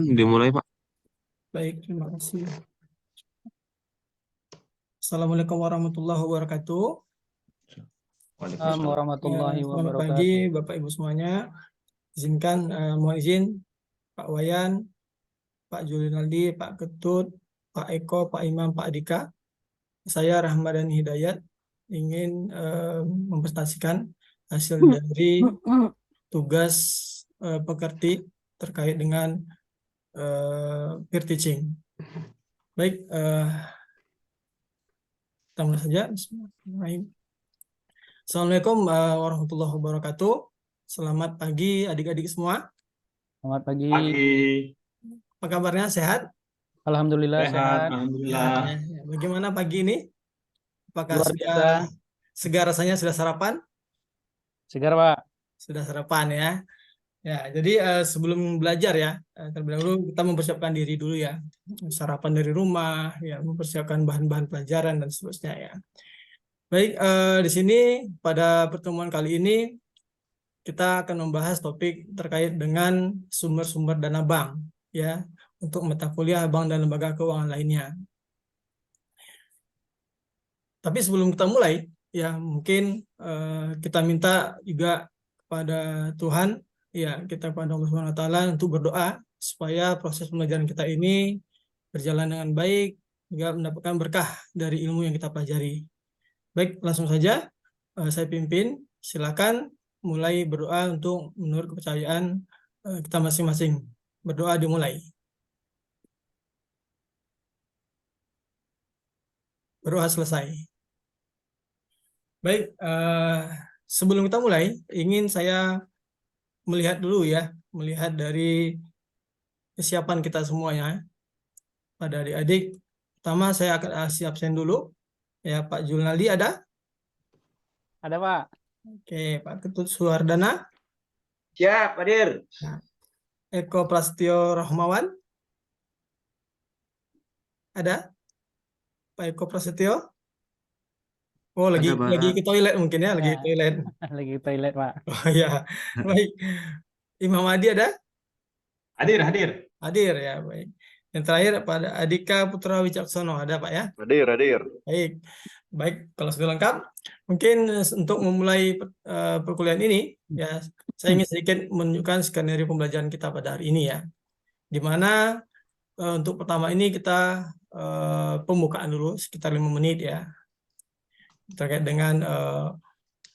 Dimulai, Pak. Baik, terima kasih. Assalamualaikum warahmatullahi wabarakatuh. Waalaikumsalam. Warahmatullahi Selamat pagi wabarakatuh. Bapak Ibu semuanya. Izinkan mohon izin Pak Wayan, Pak Julinaldi, Pak Ketut, Pak Eko, Pak Imam, Pak Dika. Saya Rahmadani Hidayat ingin mempresentasikan hasil dari tugas pekerti terkait dengan peer teaching. Baik, kita mulai saja. Bismillahirrahmanirrahim. Assalamualaikum warahmatullahi wabarakatuh. Selamat pagi adik-adik semua. Selamat pagi. Apa kabarnya? Sehat? Alhamdulillah sehat. Alhamdulillah. Ya. Bagaimana pagi ini? Apakah Luar biasa. segar rasanya? Sudah sarapan? Segar, Pak. Sudah sarapan ya. Ya, jadi sebelum belajar ya, terlebih dahulu kita mempersiapkan diri dulu ya. Sarapan dari rumah, ya, mempersiapkan bahan-bahan pelajaran dan seterusnya ya. Baik, di sini pada pertemuan kali ini kita akan membahas topik terkait dengan sumber-sumber dana bank ya untuk mata kuliah bank dan lembaga keuangan lainnya. Tapi sebelum kita mulai ya mungkin kita minta juga kepada Tuhan ya kita kepada Allah Subhanahu wa taala untuk berdoa supaya proses pembelajaran kita ini berjalan dengan baik juga mendapatkan berkah dari ilmu yang kita pelajari. Baik, langsung saja saya pimpin. Silakan mulai berdoa untuk menurut kepercayaan kita masing-masing. Berdoa dimulai. Berdoa selesai. Baik, sebelum kita mulai, ingin saya melihat dulu ya, melihat dari kesiapan kita semuanya. Pada adik-adik, pertama saya akan absen dulu. Ya, Pak Julnaldi ada? Ada, Pak. Oke, Pak Ketut Suhardana. Siap, hadir. Eko Prasetyo Rahmawan. Ada? Pak Eko Prasetyo. Oh, lagi ke toilet mungkin ya, lagi Ya. toilet. Lagi toilet, Pak. Oh ya, baik. Imam Adi ada? Hadir. Hadir ya, baik. Yang terakhir pada Adika Putra Wicaksono ada Pak ya? Hadir. Baik, kalau sudah lengkap, mungkin untuk memulai perkuliahan ini ya, saya ingin sedikit menunjukkan skenario pembelajaran kita pada hari ini ya. Di mana untuk pertama ini kita pembukaan dulu sekitar 5 menit ya. Terkait dengan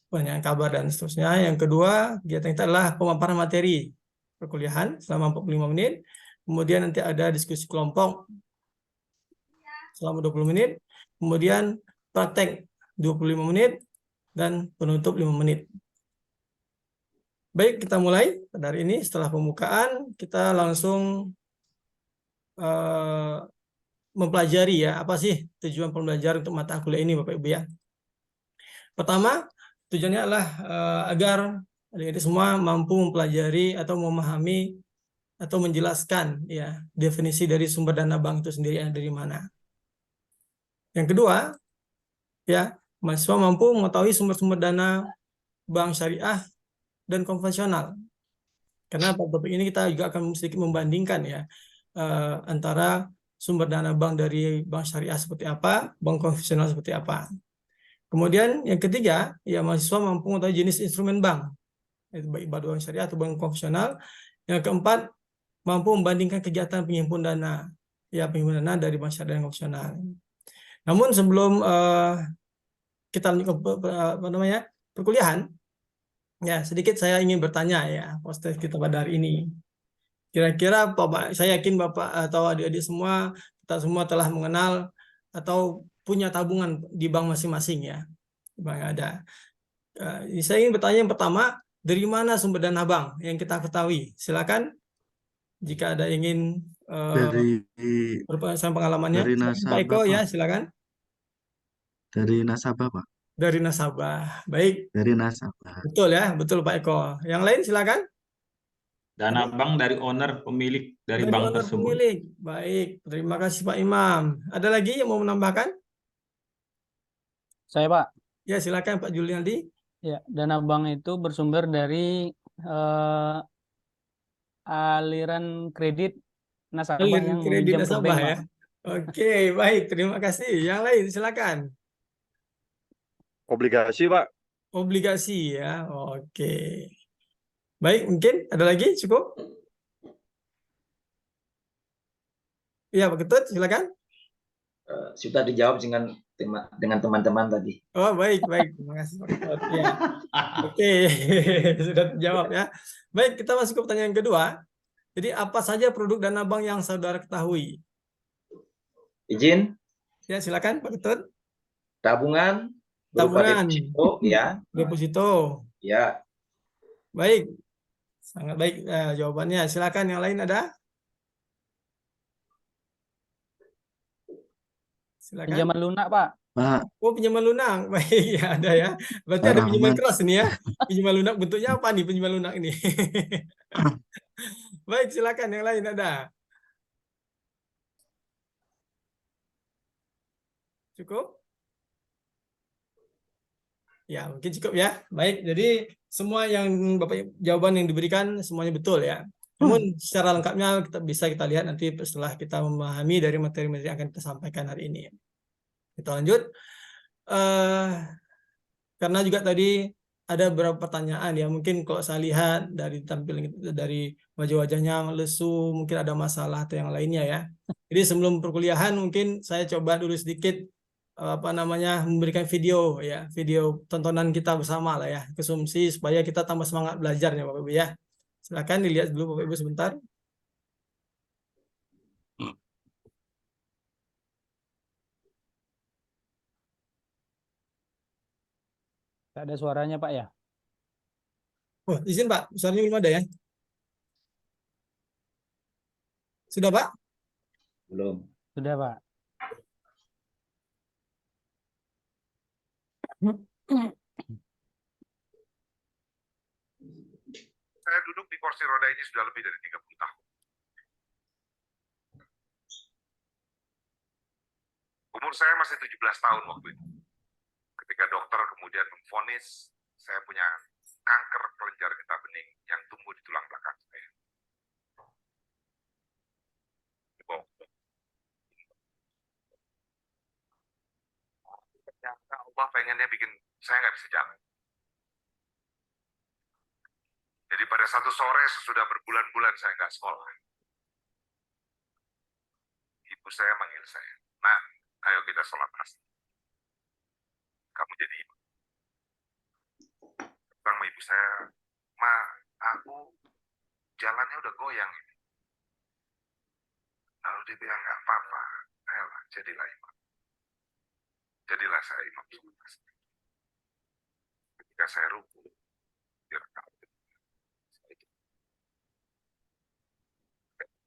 penyampaian kabar dan seterusnya. Yang kedua, kegiatan kita adalah pemaparan materi perkuliahan selama 45 menit. Kemudian nanti ada diskusi kelompok selama 20 menit. Kemudian praktek 25 menit dan penutup 5 menit. Baik, kita mulai pada hari ini. Setelah pembukaan, kita langsung mempelajari ya, apa sih tujuan pembelajaran untuk mata kuliah ini Bapak Ibu ya. Pertama, tujuannya adalah agar adik-adik semua mampu mempelajari atau memahami atau menjelaskan ya definisi dari sumber dana bank itu sendiri ada dari mana. Yang kedua, ya mahasiswa mampu mengetahui sumber-sumber dana bank syariah dan konvensional. Karena pada topik ini kita juga akan sedikit membandingkan ya antara sumber dana bank dari bank syariah seperti apa, bank konvensional seperti apa. Kemudian yang ketiga, ya mahasiswa mampu mengetahui jenis instrumen bank, yaitu baik bank syariah atau bank konvensional. Yang keempat, mampu membandingkan kegiatan penghimpunan dana, ya penghimpunan dana dari bank syariah dan konvensional. Namun sebelum kita lanjut ke perkuliahan, ya sedikit saya ingin bertanya ya, proses kita pada hari ini. Kira-kira saya yakin Bapak atau adik-adik semua, kita semua telah mengenal atau punya tabungan di bank masing-masing ya. Bank ada. Saya ingin bertanya yang pertama, dari mana sumber dana bank yang kita ketahui? Silakan jika ada ingin dari pengalamannya. dari Pak nasabah, Eko Pak. ya, silakan. Dari nasabah, Pak. Dari nasabah. Baik. Dari nasabah. Betul ya, betul Pak Eko. Yang lain silakan. Dana bank dari owner pemilik dari bank owner tersebut. Pemilik. Baik, terima kasih Pak Imam. Ada lagi yang mau menambahkan? Saya, Pak. Ya, silakan Pak Juliandi. Ya, dana bank itu bersumber dari aliran kredit nasabah Alin yang kredit meminjam ke nasabah bank, ya. Pak. Oke, baik. Terima kasih. Yang lain silakan. Obligasi, Pak. Obligasi ya. Oke. Baik, mungkin ada lagi cukup? Iya, Pak Ketut, silakan. Sudah dijawab dengan teman-teman tadi. Oh, baik, baik. Terima kasih, Pak Ketut. Ya. Oke, sudah terjawab ya. Baik, kita masuk ke pertanyaan kedua. Jadi, apa saja produk dana bank yang saudara ketahui? Izin, Ya, silakan, Pak Ketut. tabungan berupa Tabungan, deposito, ya, deposito. ya, Baik, sangat baik jawabannya. Silakan, yang lain ada? Silakan. Pinjaman lunak, Pak. Pak, Oh, pinjaman lunak. Baik, ya ada ya. Berarti Pak ada pinjaman Rahmat. keras ini ya. Pinjaman lunak bentuknya apa nih pinjaman lunak ini? Baik, silakan yang lain ada. Cukup? Ya, mungkin cukup ya. Baik, jadi semua yang Bapak jawaban yang diberikan semuanya betul ya. Namun secara lengkapnya kita lihat nanti setelah kita memahami dari materi-materi yang akan kita sampaikan hari ini. Kita lanjut. Karena juga tadi ada beberapa pertanyaan ya, mungkin kalau saya lihat dari tampilan dari wajah-wajahnya lesu, mungkin ada masalah atau yang lainnya ya. Jadi sebelum perkuliahan mungkin saya coba dulu sedikit memberikan video ya, video tontonan kita bersama lah ya, konsumsi supaya kita tambah semangat belajarnya Bapak Ibu ya. Silakan dilihat dulu Bapak Ibu sebentar. Tidak ada suaranya, Pak ya. Oh, izin Pak, suaranya belum ada ya? Sudah Pak? belum. Sudah, Pak. Saya duduk di kursi roda ini sudah lebih dari 30 tahun. Umur saya masih 17 tahun waktu itu. Ketika dokter kemudian memvonis saya punya kanker kelenjar getah bening yang tumbuh di tulang belakang saya. Ternyata Allah pengennya bikin saya nggak bisa jalan. Jadi pada satu sore sesudah berbulan-bulan saya nggak sekolah, ibu saya manggil saya, "Nak, ayo kita sholat asar. Kamu jadi imam." Sama ibu saya, "Ma, aku jalannya udah goyang ini." Lalu dia bilang, "Nggak apa-apa, ayolah, jadilah imam." Jadilah saya imam sholat asar. Ketika saya ruku, dia rakaat kedua, saya itu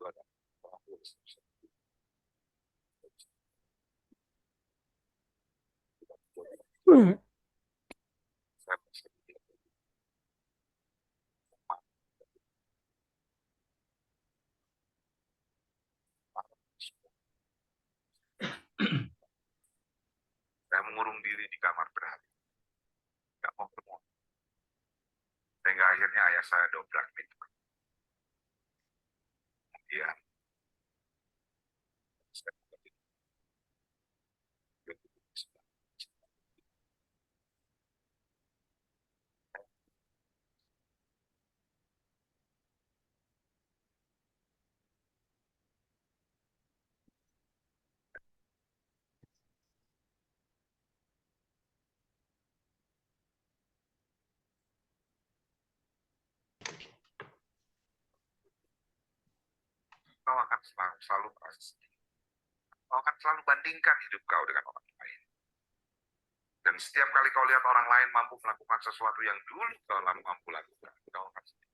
ada saya masih saya mengurung diri di kamar berhari, nggak mau keluar. Sehingga akhirnya ayah saya dobrak pintu. Kemudian saya kau akan selalu merasa sedih. Kau akan selalu bandingkan hidup kau dengan orang lain. Dan setiap kali kau lihat orang lain mampu melakukan sesuatu yang dulu kau mampu lakukan, kau akan sedih.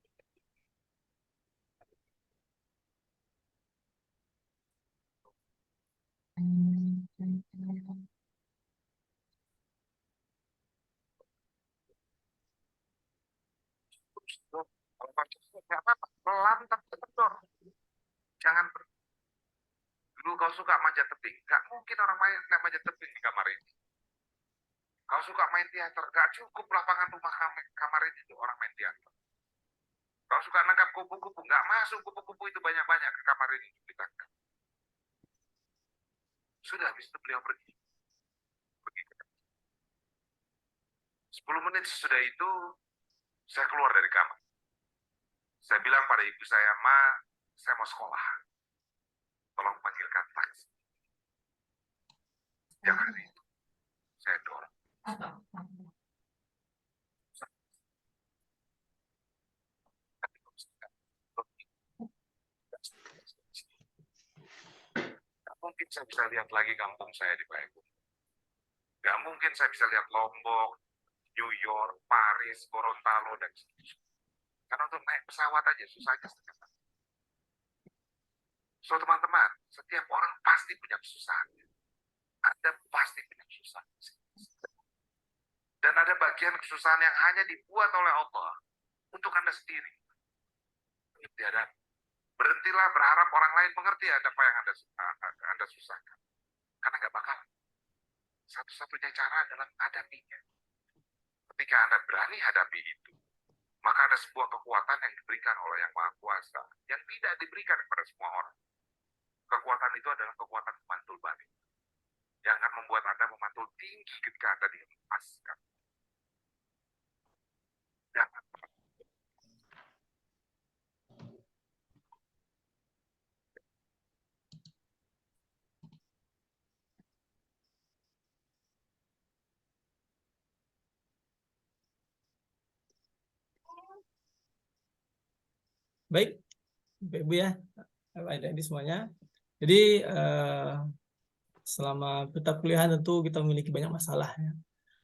Kalau kau cepat, nggak apa-apa. Pelan tapi tetap dorong. Jangan dulu kau suka manjat tebing. Nggak mungkin orang main manjat tebing di kamar ini. Kau suka main teater. Nggak cukup lapangan rumah kamar ini untuk orang main teater. Kalau suka nangkap kupu-kupu, nggak masuk kupu-kupu itu banyak-banyak ke kamar ini ditangkap. Sudah, habis itu beliau pergi. 10 menit sesudah itu, saya keluar dari kamar. Saya bilang pada ibu saya, Ma, saya mau sekolah. Tolong panggilkan taksi. Yang hari itu, saya dorong. Gak mungkin saya bisa lihat lagi kampung saya di Payakumbuh. Gak mungkin saya bisa lihat Lombok, New York, Paris, Gorontalo, dan seterusnya. Karena untuk naik pesawat aja susahnya setengah tahun. So teman-teman, setiap orang pasti punya kesusahannya. Anda pasti punya kesusahan. Dan ada bagian kesusahan yang hanya dibuat oleh Allah untuk Anda sendiri. Tiada. Berhentilah berharap orang lain mengerti apa yang Anda susahkan. Karena nggak bakal. Satu-satunya cara adalah hadapinya. Ketika Anda berani hadapi itu, maka ada sebuah kekuatan yang diberikan oleh Yang Maha Kuasa, yang tidak diberikan kepada semua orang. Kekuatan itu adalah kekuatan memantul balik, yang akan membuat Anda memantul tinggi ketika Anda dilepaskan. Jangan. Baik, Bapak Ibu ya, ada di semuanya. Jadi selama kita kuliah tentu kita memiliki banyak masalah ya.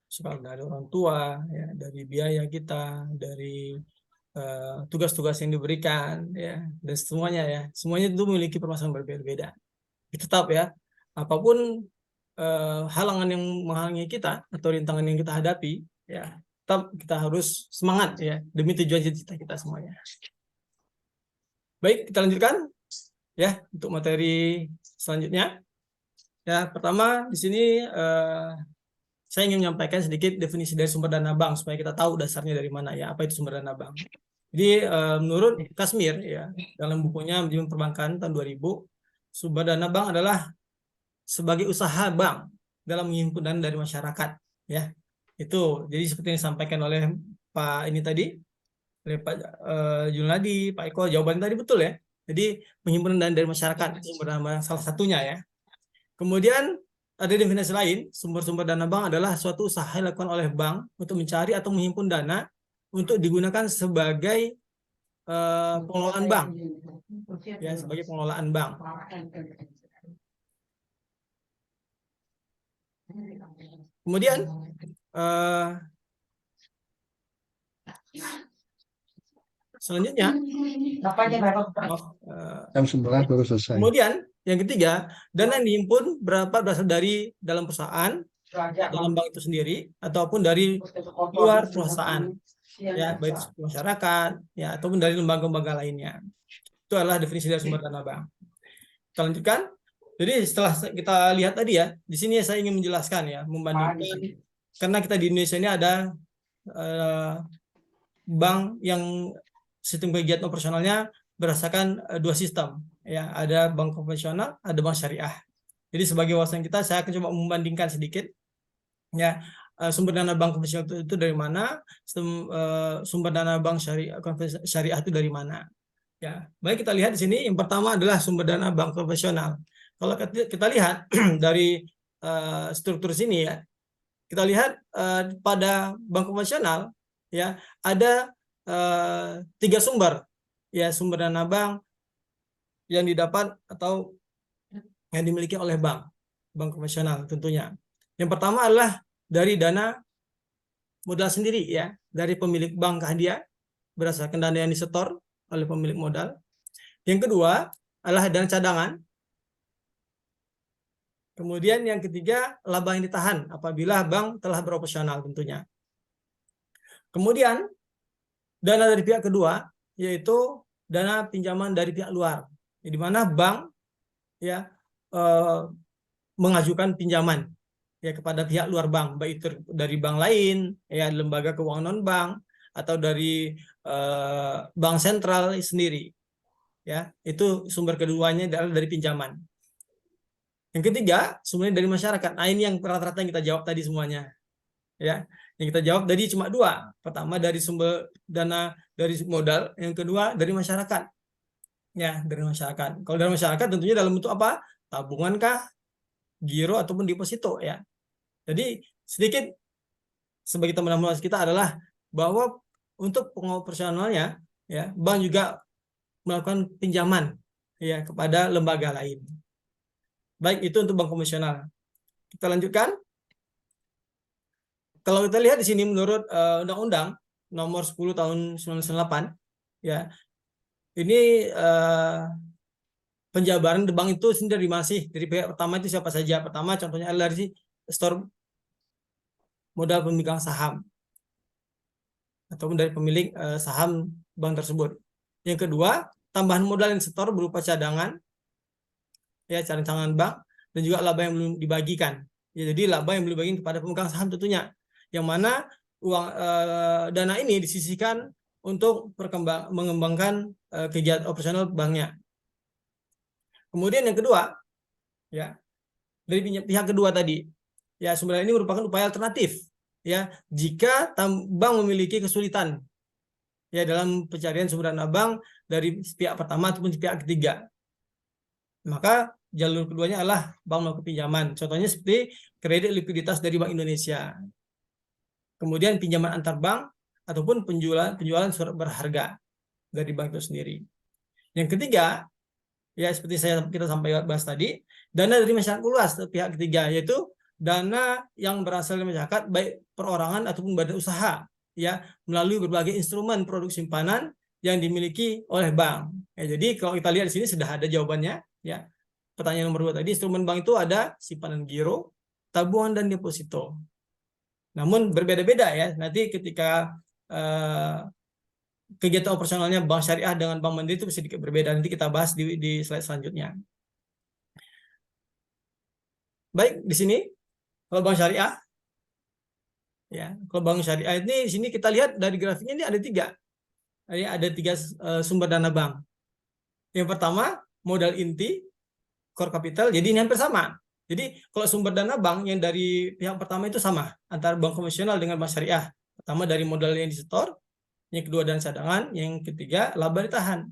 Soal dari orang tua, ya, dari biaya kita, dari tugas-tugas yang diberikan, ya, dan semuanya ya, semuanya itu memiliki permasalahan berbeda-beda. Tetap ya, apapun halangan yang menghalangi kita atau rintangan yang kita hadapi, ya, tetap kita harus semangat ya demi tujuan cita-cita kita semuanya. Baik, kita lanjutkan ya untuk materi selanjutnya. Ya, pertama di sini saya ingin menyampaikan sedikit definisi dari sumber dana bank supaya kita tahu dasarnya dari mana ya, apa itu sumber dana bank. Jadi menurut Kasmir ya, dalam bukunya Manajemen Perbankan tahun 2000, sumber dana bank adalah sebagai usaha bank dalam menghimpun dana dari masyarakat ya. Itu jadi seperti yang disampaikan oleh Pak ini tadi, oleh Pak Junadi, Pak Eko, jawaban tadi betul ya. Jadi penghimpunan dana dari masyarakat sumber dana bank salah satunya ya. Kemudian ada definisi lain, sumber-sumber dana bank adalah suatu usaha yang dilakukan oleh bank untuk mencari atau menghimpun dana untuk digunakan sebagai pengelolaan bank, ya, sebagai pengelolaan bank. Kemudian selanjutnya, Jam 11 baru selesai. kemudian yang ketiga, dana yang dihimpun berasal dari dalam perusahaan, dalam bank itu sendiri, ataupun dari luar perusahaan, ya, baik itu masyarakat, ya, ataupun dari lembaga-lembaga lainnya. Itu adalah definisi dari sumber dana bank. Kita lanjutkan. Jadi setelah kita lihat tadi ya, di sini saya ingin menjelaskan ya, membandingkan, karena kita di Indonesia ini ada bank yang sistem kegiatan operasionalnya berdasarkan dua sistem. Ya, ada bank konvensional, ada bank syariah. Jadi sebagai wawasan kita, saya akan coba membandingkan sedikit ya sumber dana bank konvensional itu dari mana, sumber dana bank syariah itu dari mana. Ya, baik kita lihat di sini. Yang pertama adalah sumber dana bank konvensional. Kalau kita lihat dari struktur sini ya, kita lihat pada bank konvensional ya ada 3 sumber ya, sumber dana bank yang didapat atau yang dimiliki oleh bank konvensional tentunya. Yang pertama adalah dari dana modal sendiri ya, dari pemilik bank hadiah berdasarkan dana yang disetor oleh pemilik modal. Yang kedua adalah dana cadangan. Kemudian yang ketiga laba yang ditahan apabila bank telah beroperasional tentunya. Kemudian dana dari pihak kedua yaitu dana pinjaman dari pihak luar, di mana bank ya mengajukan pinjaman ya kepada pihak luar bank, baik itu dari bank lain, ya lembaga keuangan non bank, atau dari bank sentral sendiri. Ya, itu sumber keduanya adalah dari pinjaman. Yang ketiga, sumbernya dari masyarakat. Nah, ini yang rata-rata yang kita jawab tadi semuanya. Ya, yang kita jawab tadi cuma dua. Pertama dari sumber dana dari modal, yang kedua dari masyarakat. Ya, dari masyarakat. Kalau dari masyarakat tentunya dalam bentuk apa? Tabungan kah, giro ataupun deposito ya. Jadi sedikit sebagai tambahan kita adalah bahwa untuk pengoperasionalnya ya, bank juga melakukan pinjaman ya kepada lembaga lain. Baik, itu untuk bank konvensional. Kita lanjutkan. Kalau kita lihat di sini menurut Undang-Undang Nomor 10 Tahun 1998 ya, ini penjabaran bank itu sendiri masih dari pihak pertama itu siapa saja. Pertama contohnya adalah dari store modal pemegang saham ataupun dari pemilik saham bank tersebut. Yang kedua, tambahan modal investor berupa cadangan, ya cadangan bank, dan juga laba yang belum dibagikan. Ya, jadi laba yang belum dibagikan kepada pemegang saham tentunya, yang mana uang dana ini disisihkan untuk mengembangkan kegiatan operasional banknya. Kemudian yang kedua, ya dari pihak kedua tadi, ya sumber ini merupakan upaya alternatif, ya jika bank memiliki kesulitan, ya dalam pencarian sumber dana bank dari pihak pertama ataupun pihak ketiga, maka jalur keduanya adalah bank melakukan pinjaman. Contohnya seperti kredit likuiditas dari Bank Indonesia, kemudian pinjaman antar bank ataupun penjualan surat berharga dari bank itu sendiri. Yang ketiga, ya seperti kita sampai bahas tadi, dana dari masyarakat luas pihak ketiga, yaitu dana yang berasal dari masyarakat baik perorangan ataupun badan usaha, ya melalui berbagai instrumen produk simpanan yang dimiliki oleh bank. Ya, jadi kalau kita lihat di sini sudah ada jawabannya, ya. Pertanyaan nomor 2 tadi, instrumen bank itu ada simpanan giro, tabungan dan deposito. Namun berbeda-beda ya. Nanti ketika kegiatan operasionalnya bank syariah dengan bank mandiri itu sedikit berbeda. Nanti kita bahas di slide selanjutnya. Baik, di sini kalau bank syariah, ya kalau bank syariah ini di sini kita lihat dari grafiknya ini ada 3. Ada 3 sumber dana bank. Yang pertama modal inti, core capital. Jadi ini hampir sama. Jadi kalau sumber dana bank yang dari pihak pertama itu sama antara bank konvensional dengan bank syariah. Pertama dari modal yang disetor, yang kedua dana cadangan, yang ketiga laba ditahan.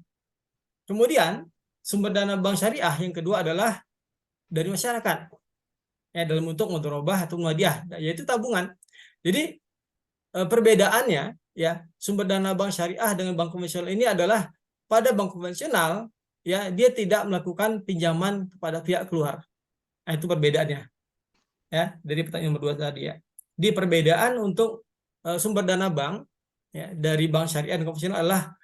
Kemudian sumber dana bank syariah yang kedua adalah dari masyarakat, ya dalam bentuk mudharabah atau muadiah, yaitu tabungan. Jadi perbedaannya ya, sumber dana bank syariah dengan bank konvensional ini adalah pada bank konvensional ya dia tidak melakukan pinjaman kepada pihak keluar. Nah, itu perbedaannya. Ya, dari pertanyaan nomor 2 tadi ya. Di perbedaan untuk sumber dana bank ya, dari bank syariah dan konvensional adalah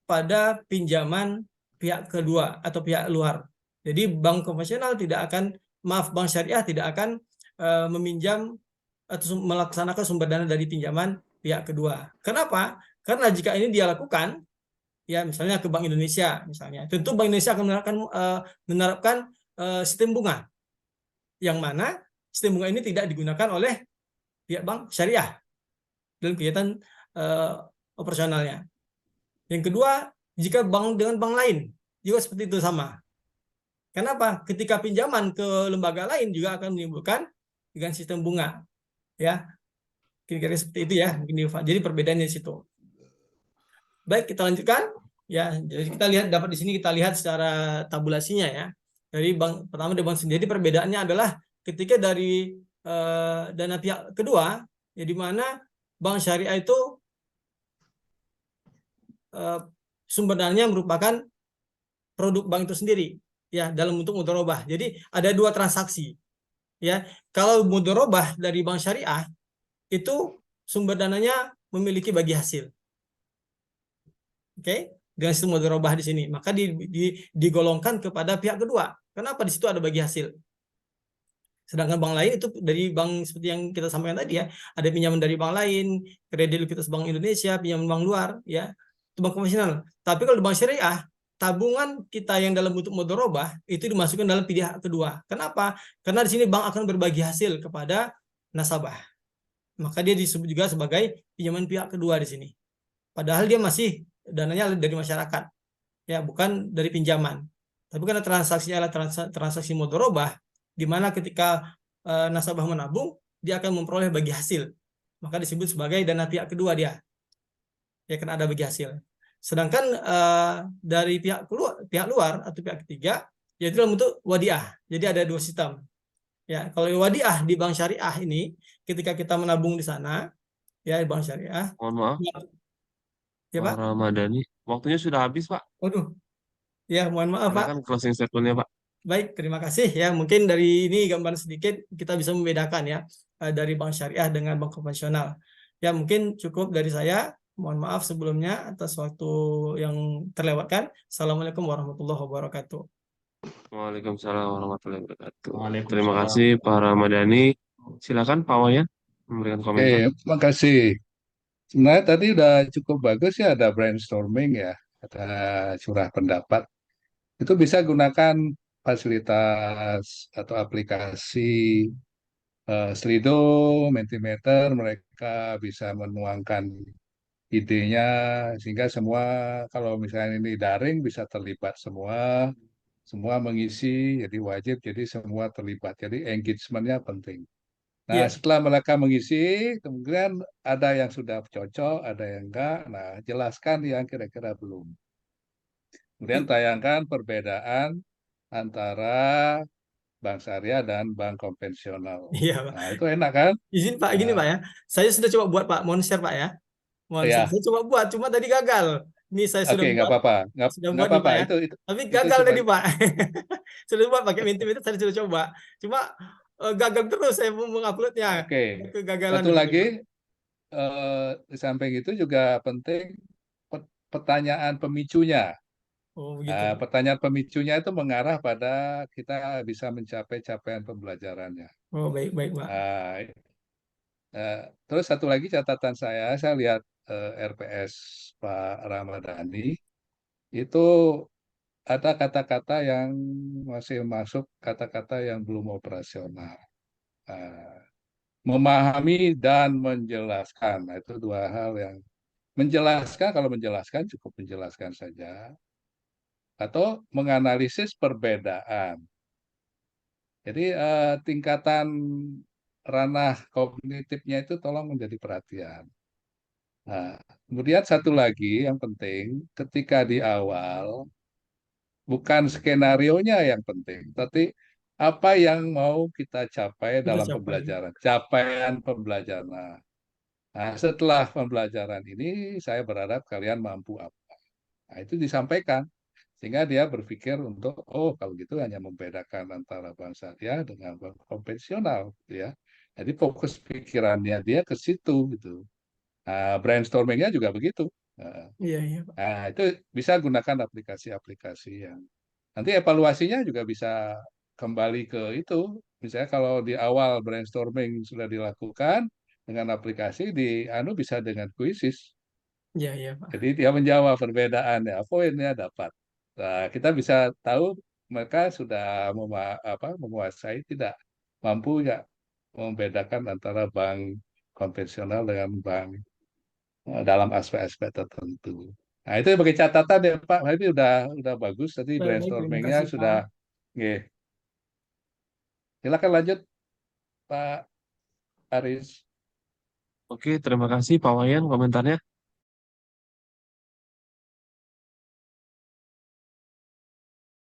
pada pinjaman pihak kedua atau pihak luar. Jadi bank konvensional bank syariah tidak akan meminjam atau melaksanakan sumber dana dari pinjaman pihak kedua. Kenapa? Karena jika ini dia lakukan, ya misalnya ke Bank Indonesia, misalnya, tentu Bank Indonesia akan menerapkan sistem bunga, yang mana sistem bunga ini tidak digunakan oleh pihak bank syariah dalam kegiatan operasionalnya. Yang kedua, jika bank dengan bank lain juga seperti itu sama. Kenapa? Ketika pinjaman ke lembaga lain juga akan menimbulkan dengan sistem bunga, ya kira-kira seperti itu ya. Jadi perbedaannya di situ. Baik, kita lanjutkan. Ya, jadi kita lihat dapat di sini kita lihat secara tabulasinya ya. Dari bank pertama dari bank sendiri perbedaannya adalah ketika dari dana pihak kedua, ya di mana bank syariah itu sumber dananya merupakan produk bank itu sendiri ya dalam bentuk mudharabah. Jadi ada 2 transaksi. Ya, kalau mudharabah dari bank syariah itu sumber dananya memiliki bagi hasil. Oke, dengan sistem mudharabah di sini, maka digolongkan kepada pihak kedua. Kenapa di situ ada bagi hasil? Sedangkan bank lain itu dari bank seperti yang kita sampaikan tadi ya, ada pinjaman dari bank lain, kredit likuiditas Bank Indonesia, pinjaman bank luar, ya itu bank konvensional. Tapi kalau di bank syariah, tabungan kita yang dalam bentuk mudharabah itu dimasukkan dalam pihak kedua. Kenapa? Karena di sini bank akan berbagi hasil kepada nasabah. Maka dia disebut juga sebagai pinjaman pihak kedua di sini. Padahal dia masih dananya dari masyarakat, ya bukan dari pinjaman. Tapi karena transaksinya adalah transaksi mudharabah, di mana ketika nasabah menabung, dia akan memperoleh bagi hasil. Maka disebut sebagai dana pihak kedua dia. Ya kan ada bagi hasil. Sedangkan dari pihak luar atau pihak ketiga, yaitu dalam bentuk wadiah. Jadi ada dua sistem. Ya, kalau wadiah di bank syariah ini, ketika kita menabung di sana, ya di bank syariah, Mohon maaf, ya Pak Pak. Ramadhani. Waktunya sudah habis, Pak. Waduh, ya mohon maaf Pak. Silakan closing statement-nya, Pak. Baik, terima kasih ya. Mungkin dari ini gambaran sedikit kita bisa membedakan ya dari bank syariah dengan bank konvensional. Ya mungkin cukup dari saya. Mohon maaf sebelumnya atas waktu yang terlewatkan. Assalamualaikum warahmatullahi wabarakatuh. Waalaikumsalam warahmatullahi wabarakatuh. Waalaikumsalam. Terima kasih, Pak Ramadhani. Silakan, Pak Wayan, memberikan komentar. Oke, makasih. Sebenarnya tadi udah cukup bagus ya, ada brainstorming ya, ada curah pendapat. Itu bisa gunakan fasilitas atau aplikasi Slido, Mentimeter, mereka bisa menuangkan idenya sehingga semua kalau misalnya ini daring bisa terlibat semua mengisi jadi wajib jadi semua terlibat jadi engagementnya penting. Nah Iya, setelah mereka mengisi kemudian ada yang sudah cocok ada yang enggak. Nah jelaskan yang kira-kira belum. Kemudian tayangkan perbedaan antara bank syariah dan bank konvensional. iya Pak. Nah itu enak kan? Izin Pak, gini Nah, Pak ya. Saya sudah coba buat Pak, mohon share Pak ya. Mohon share. ya, Saya coba buat, cuma tadi gagal. Ini saya oke, sudah nggak buat, apa-apa, nggak nih Pak apa-apa. ya. Itu Tapi itu gagal tadi sebagai Pak. Sudah buat pakai Mentimeter, saya sudah coba. Cuma gagal terus saya mau menguploadnya. oke. Kegagalan Satu itu lagi Pak. di samping itu juga penting pertanyaan pemicunya. Oh begitu Pak. Pertanyaan pemicunya itu mengarah pada kita bisa mencapai capaian pembelajarannya. Oh baik baik Pak. Nah, terus satu lagi catatan saya lihat RPS Pak Ramadhani itu ada kata-kata yang masih masuk kata-kata yang belum operasional. Nah, memahami dan menjelaskan. Nah, itu dua hal yang menjelaskan, kalau menjelaskan cukup menjelaskan saja. Atau menganalisis perbedaan. Jadi tingkatan ranah kognitifnya itu tolong menjadi perhatian. Nah, kemudian satu lagi yang penting, ketika di awal, bukan skenarionya yang penting, tapi apa yang mau kita capai Kita dalam capai. pembelajaran, capaian pembelajaran. Nah, setelah pembelajaran ini, saya berharap kalian mampu apa. Nah, itu disampaikan. Sehingga dia berpikir untuk, oh kalau gitu hanya membedakan antara bank syariah dengan bank konvensional. Gitu ya. Jadi fokus pikirannya dia ke situ. Gitu. Nah, brainstormingnya juga begitu. Iya iya Pak. Nah, itu bisa gunakan aplikasi-aplikasi yang nanti evaluasinya juga bisa kembali ke itu. Misalnya kalau di awal brainstorming sudah dilakukan dengan aplikasi, di anu bisa dengan kuisis. Iya iya Pak. Jadi dia menjawab perbedaannya, poinnya dapat. Nah, kita bisa tahu mereka sudah menguasai tidak, mampu nggak membedakan antara bank konvensional dengan bank dalam aspek-aspek tertentu. Nah, itu sebagai catatan ya Pak. Ini udah bagus tadi Baik baik terima brainstormingnya kasih sudah. Pak. Oke. Silakan lanjut Pak Aris. Oke, terima kasih, Pak Wayan, komentarnya.